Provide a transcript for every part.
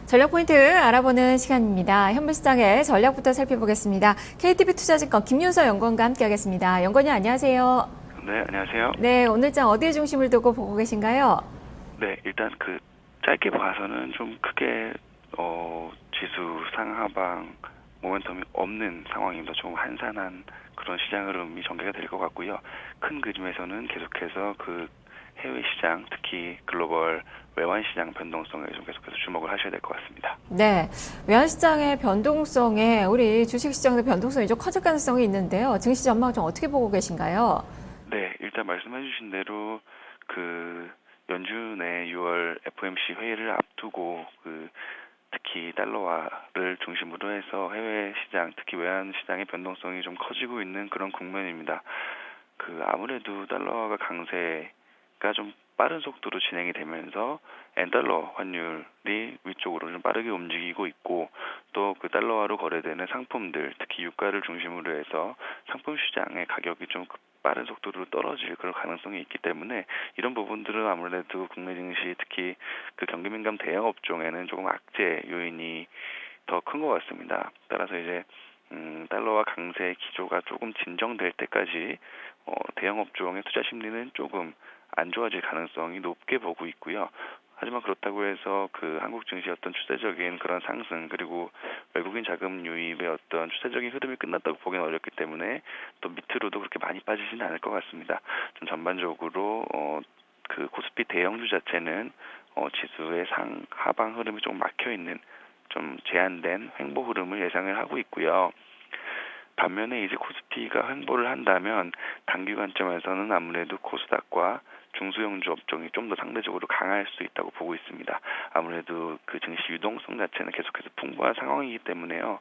전략 포인트 알아보는 시간입니다. 현물시장의 전략부터 살펴보겠습니다. KTB 투자증권 김윤서 연구원과 함께하겠습니다. 연구원님 안녕하세요. 네, 안녕하세요. 네, 오늘장 어디에 중심을 두고 보고 계신가요? 네, 일단 짧게 봐서는 좀 크게 지수 상하방 모멘텀이 없는 상황입니다. 좀 한산한 그런 시장 흐름이 전개가 될 것 같고요. 큰 그림에서는 계속해서 해외 시장, 특히 글로벌 외환 시장 변동성에 좀 계속해서 주목을 하셔야 될 것 같습니다. 네, 외환시장의 변동성에 우리 주식시장의 변동성이 좀 커질 가능성이 있는데요. 증시 전망 좀 어떻게 보고 계신가요? 네, 일단 말씀해 주신 대로 연준의 6월 FOMC 회의를 앞두고 특히 달러화를 중심으로 해서 해외 시장, 특히 외환 시장의 변동성이 좀 커지고 있는 그런 국면입니다. 아무래도 달러화가 강세가 좀 빠른 속도로 진행이 되면서 엔달러 환율이 위쪽으로 좀 빠르게 움직이고 있고, 또 달러화로 거래되는 상품들, 특히 유가를 중심으로 해서 상품 시장의 가격이 좀 빠른 속도로 떨어질 그런 가능성이 있기 때문에 이런 부분들은 아무래도 국내 증시, 특히 경기 민감 대형 업종에는 조금 악재 요인이 더 큰 것 같습니다. 따라서 이제 달러와 강세 기조가 조금 진정될 때까지 대형 업종의 투자 심리는 조금 안 좋아질 가능성이 높게 보고 있고요. 하지만 그렇다고 해서 한국 증시의 어떤 추세적인 그런 상승, 그리고 외국인 자금 유입의 어떤 추세적인 흐름이 끝났다고 보기는 어렵기 때문에 또 밑으로도 그렇게 많이 빠지지는 않을 것 같습니다. 좀 전반적으로 코스피 대형주 자체는 지수의 하방 흐름이 좀 막혀 있는, 좀 제한된 횡보 흐름을 예상을 하고 있고요. 반면에 이제 코스피가 횡보를 한다면 단기 관점에서는 아무래도 코스닥과 중소형주 업종이 좀 더 상대적으로 강할 수 있다고 보고 있습니다. 아무래도 증시 유동성 자체는 계속해서 풍부한 상황이기 때문에요.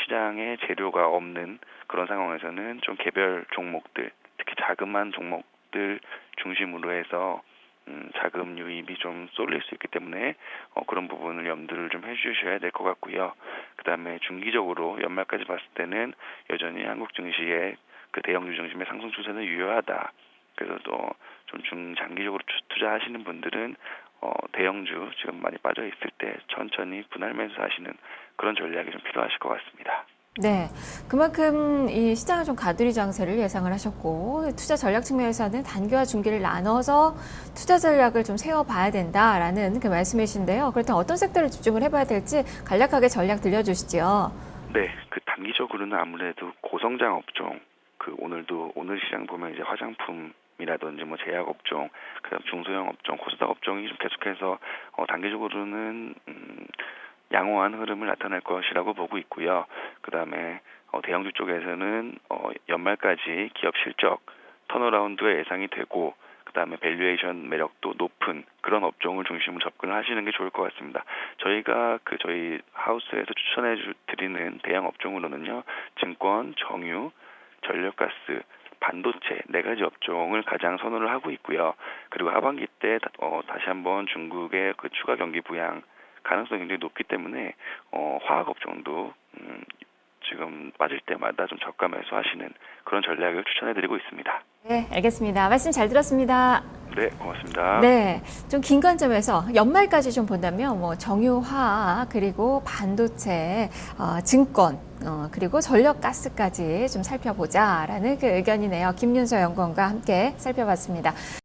시장에 재료가 없는 그런 상황에서는 좀 개별 종목들, 특히 자그마한 종목들 중심으로 해서 자금 유입이 좀 쏠릴 수 있기 때문에 그런 부분을 염두를 좀 해주셔야 될 것 같고요. 그다음에 중기적으로 연말까지 봤을 때는 여전히 한국 증시의 대형주 중심의 상승 추세는 유효하다. 그래서 또 좀 중장기적으로 투자하시는 분들은 대형주 지금 많이 빠져 있을 때 천천히 분할 매수하시는 그런 전략이 좀 필요하실 것 같습니다. 네, 그만큼 이 시장은 좀 가두리 장세를 예상을 하셨고, 투자 전략 측면에서는 단기와 중기를 나눠서 투자 전략을 좀 세워봐야 된다라는 그 말씀이신데요. 그렇다면 어떤 섹터를 집중을 해봐야 될지 간략하게 전략 들려주시죠. 네, 단기적으로는 아무래도 고성장 업종, 오늘 시장 보면 이제 화장품이라든지 제약 업종, 그다음 중소형 업종, 코스닥 업종이 좀 계속해서 단기적으로는 양호한 흐름을 나타낼 것이라고 보고 있고요. 그다음에 대형주 쪽에서는 연말까지 기업 실적 턴어라운드가 예상이 되고, 그다음에 밸류에이션 매력도 높은 그런 업종을 중심으로 접근을 하시는 게 좋을 것 같습니다. 저희가 저희 하우스에서 추천해 드리는 대형 업종으로는요, 증권, 정유, 전력가스, 반도체 4가지 업종을 가장 선호를 하고 있고요. 그리고 하반기 때 다시 한번 중국의 추가 경기 부양 가능성이 굉장히 높기 때문에 화학 업종도 지금 빠질 때마다 좀 저가 매수하시는 그런 전략을 추천해드리고 있습니다. 네, 알겠습니다. 말씀 잘 들었습니다. 네, 고맙습니다. 네, 좀 긴 관점에서 연말까지 좀 본다면 정유화학, 그리고 반도체, 증권, 그리고 전력가스까지 좀 살펴보자라는 그 의견이네요. 김윤서 연구원과 함께 살펴봤습니다.